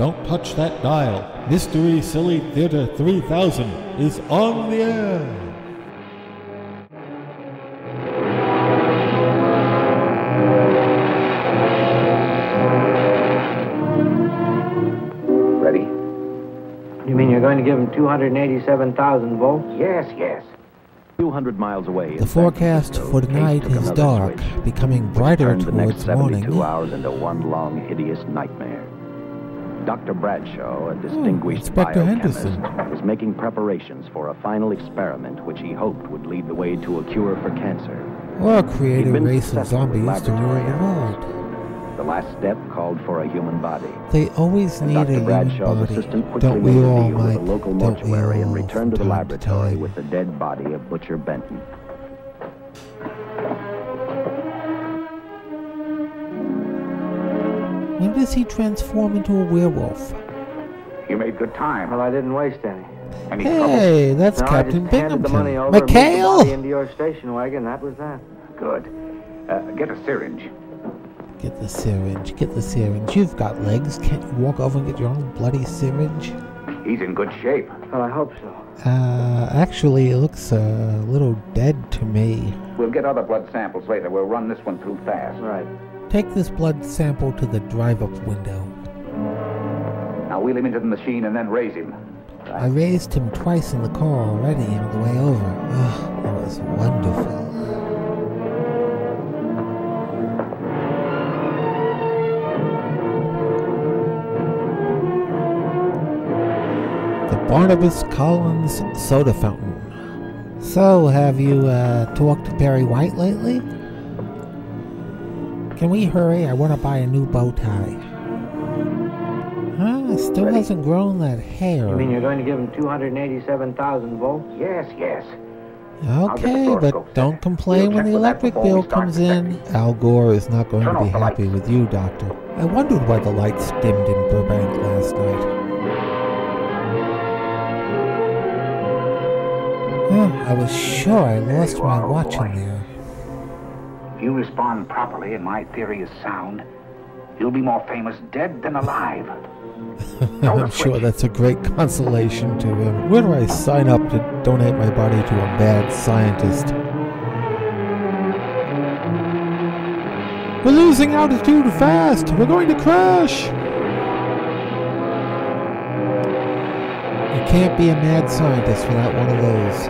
don't touch that dial. Mystery Silly Theater 3000 is on the air. Ready? You mean you're going to give him 287,000 volts? Yes, yes. 200 miles away. The forecast for tonight is dark, becoming brighter towards morning. 2 hours into one long, hideous nightmare. Dr. Bradshaw, a distinguished Inspector biochemist, Henderson. is making preparations for a final experiment which he hoped would lead the way to a cure for cancer. Or create a He'd been race of successful in zombies to rule the laboratory world. The last step called for a human body. They always need a Dr. human Bradshaw's body. assistant quickly Don't we made a all, deal with Mike? a local Don't we mortuary all, and returned to the from time to laboratory time? with the dead body of Butcher Benton. When does he transform into a werewolf? You made good time. Well, I didn't waste any. Any trouble? Hey, that's No, I Captain just handed the money Binghamton. over and moved the body McHale! into your station wagon. That was that. Good. Get a syringe. Get the syringe, get the syringe. You've got legs. Can't you walk over and get your own bloody syringe? He's in good shape. Well, I hope so. Actually, it looks a little dead to me. We'll get other blood samples later. We'll run this one through fast. Right. Take this blood sample to the drive-up window. Now wheel him into the machine and then raise him. I raised him twice in the car already on the way over. Oh, that was wonderful. The Barnabas Collins Soda Fountain. So, have you talked to Barry White lately? Can we hurry? I want to buy a new bow tie. Huh? Still hasn't grown that hair. You mean you're going to give him 287,000 volts? Yes, yes. Okay, but fluoroscope don't set. complain We'll when check the with that electric before we bill start comes the in. technique. Al Gore is not going Turn to be off the happy lights. with you, Doctor. I wondered why the lights dimmed in Burbank last night. I was sure I lost you my are, watch boy. in there. If you respond properly and my theory is sound, you'll be more famous dead than alive. I'm sure that's a great consolation to him. Where do I sign up to donate my body to a mad scientist? We're losing altitude fast! We're going to crash! You can't be a mad scientist without one of those.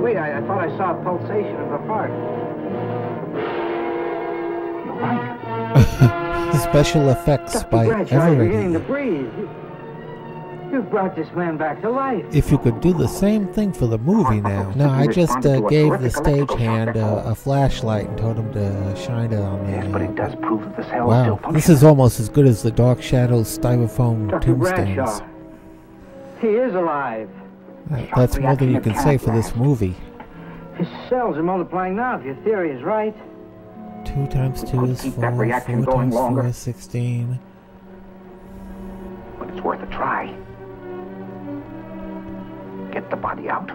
Wait, I thought I saw a pulsation of the heart. You're right. Special effects Dr. by Bradshaw, you're getting the Eveready. breeze. You've brought this man back to life. If you could do the same thing for the movie now. No, I just gave the stagehand a flashlight and told him to shine it on me. Yes, but it does prove that the cells still Wow, function. this is almost as good as the Dark Shadows styrofoam Dr. tombstones. Bradshaw, he is alive. That's more than you can say for this movie. His cells are multiplying now, if your theory is right. 2 times 2 is keep 4, that 4 reaction times going 4 longer. is 16. But it's worth a try. Get the body out.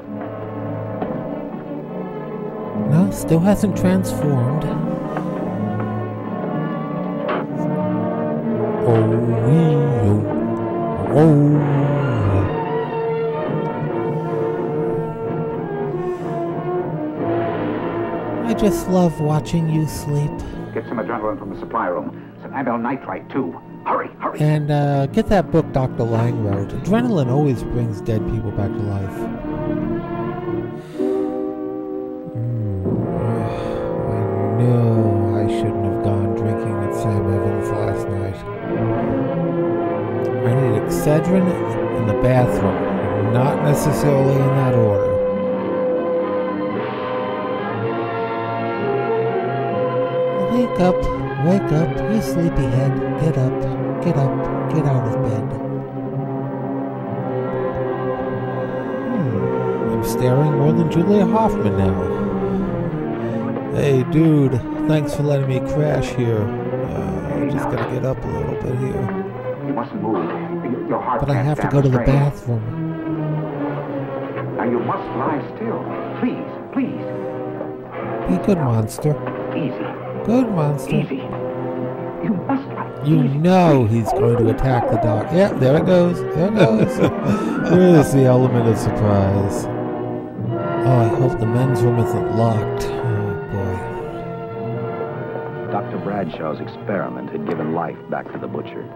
No, still hasn't transformed. I just love watching you sleep. Get some adrenaline from the supply room. Some amyl nitrite, too. Hurry, hurry. And get that book Dr. Lang wrote. Adrenaline always brings dead people back to life. I know I shouldn't have gone drinking at Sam Evans last night. I need Excedrin in the bathroom, not necessarily in that order. Wake up, you sleepyhead. Get up, get out of bed. I'm staring more than Julia Hoffman now. Hey, dude, thanks for letting me crash here. Just gotta get up a little bit here. You mustn't move. Your heart But I can't have to stand go to the strain. bathroom. Now you must lie still. Please, please. Be good, monster. Easy. Good, monster. Easy. You must not. You know he's going to attack the dog. Yeah, there it goes. There it goes. There's the element of surprise. Oh, I hope the men's room isn't locked. Oh, boy. Dr. Bradshaw's experiment had given life back to the butcher.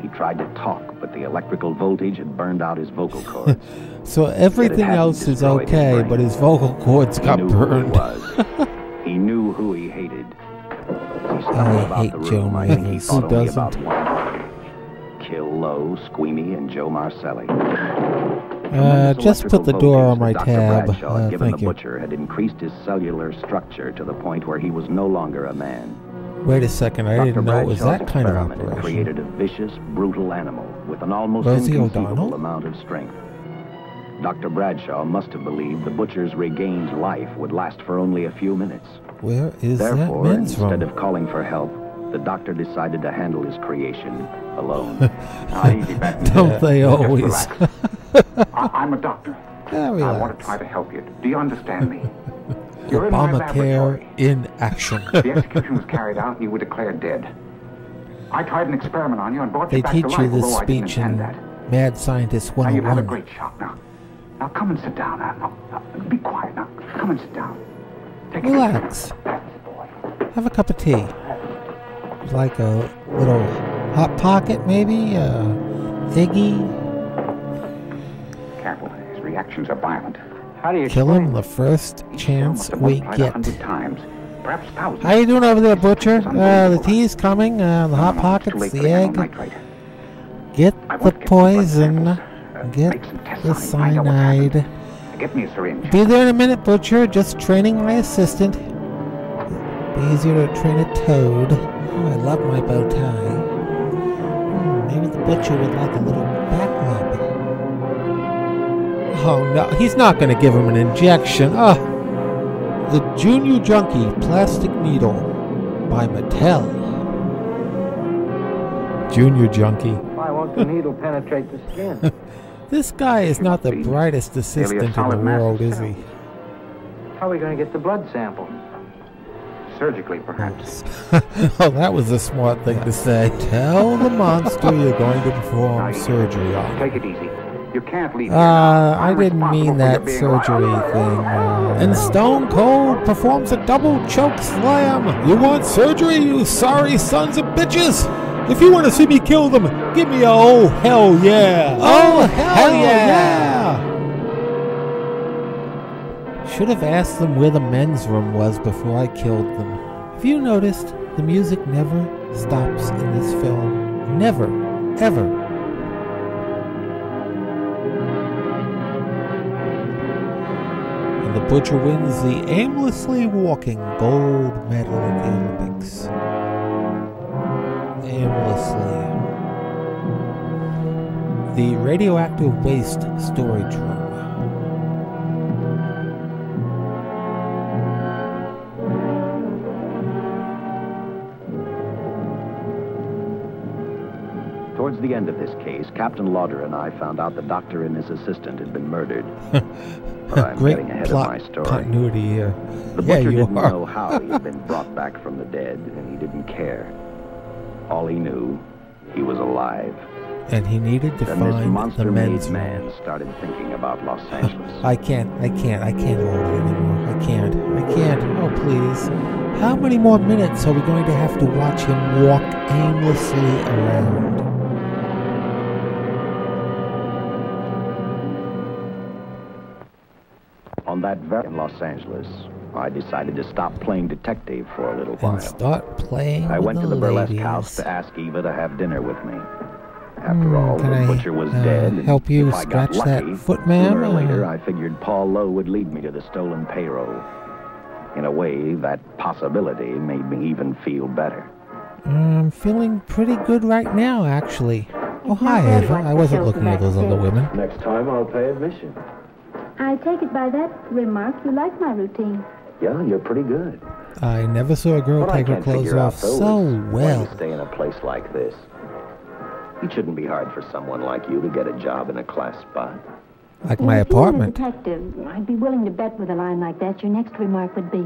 He tried to talk, but the electrical voltage had burned out his vocal cords. So everything else is okay, but his vocal cords got burned. He knew who he hated. I hate Joe Rivers. Who doesn't? Kill Lowe, Squeamy, and Joe Marcelli. Just put the door on my tab. Given Thank the you. butcher had increased his cellular structure to the point where he was no longer a man. Wait a second, I didn't know it was that kind of Experiment had operation. created a vicious, brutal animal with an almost Rosie inconceivable O'Donnell? amount of strength. Dr. Bradshaw must have believed the butcher's regained life would last for only a few minutes. Where is that Therefore, men's instead room? of calling for help, the doctor decided to handle his creation alone. Easy, Benton. Don't they Just always? relax. I'm a doctor. Yeah, I want to relax. try to help you. Do you understand me? You're in my Obamacare laboratory. in action. The execution was carried out and you were declared dead. I tried an experiment on you and brought They you back teach to you life, this although I didn't speech in intend that. Mad Scientist Now you've had a 101. great shot. Now come and sit down. Now, be quiet now. Come and sit down. Take a Relax. That's the boy. Have a cup of tea. Like a little Hot Pocket, maybe? Iggy? Careful. His reactions are violent. How do you Kill explain him the first chance we get. 100 times, perhaps thousands. How you doing over there, Butcher? The tea's coming, the Hot It's too Pockets, late for the egg. nitrate. Get I the want to get some blood poison. samples. Get Make some tests the on him, find out what happened. cyanide. Get me a syringe. Be there in a minute, Butcher. Just training my assistant. Be easier to train a toad. Oh, I love my bow tie. Maybe the Butcher would like a little back rub. Oh no, he's not going to give him an injection. Oh, the Junior Junkie Plastic Needle by Mattel. Junior Junkie. why won't the needle penetrate the skin? This guy is not the brightest Nearly a assistant in the solid mass of world, is cells. he? How are we going to get the blood sample? Surgically, perhaps. Oh, that was a smart thing to say. Tell the monster you're going to perform surgery on. Take it easy. You can't leave. I didn't mean that surgery thing. And Stone Cold performs a double choke slam. You want surgery, you sorry sons of bitches? If you want to see me kill them, give me a oh hell yeah. Oh hell yeah. Should have asked them where the men's room was before I killed them. Have you noticed the music never stops in this film? Never, ever. And the Butcher wins the aimlessly walking gold medal at the Olympics. Aimlessly. The radioactive waste storage room. Towards the end of this case, Captain Lauder and I found out the doctor and his assistant had been murdered. But I'm Great getting ahead plot of my story. continuity here. The Yeah, butcher you didn't are. know how he had been brought back from the dead, and he didn't care. All he knew, he was alive. And he needed to Then this find the monster-made men's man room. started thinking about Los Angeles. I can't hold it anymore. I can't. Oh, please. How many more minutes are we going to have to watch him walk aimlessly around? On that very in Los Angeles, I decided to stop playing detective for a little while. And start playing I with went to the burlesque ladies. house to ask Eva to have dinner with me. After all, can the I, butcher was dead. and help you if I got scratch that lucky, foot, ma'am? Sooner or later, I figured Paul Lowe would lead me to the stolen payroll. In a way, that possibility made me even feel better. I'm feeling pretty good right now, actually. Oh, hi, Eva. I wasn't looking at those other women. Next time I'll pay admission. I take it by that remark you like my routine. Yeah, you're pretty good. I never saw a girl What I take her can't clothes figure out, off though, so is why well. you stay in a place like this. It shouldn't be hard for someone like you to get a job in a class spot. Like my If you were a apartment. detective, I'd be willing to bet with a line like that your next remark would be,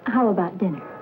How about dinner?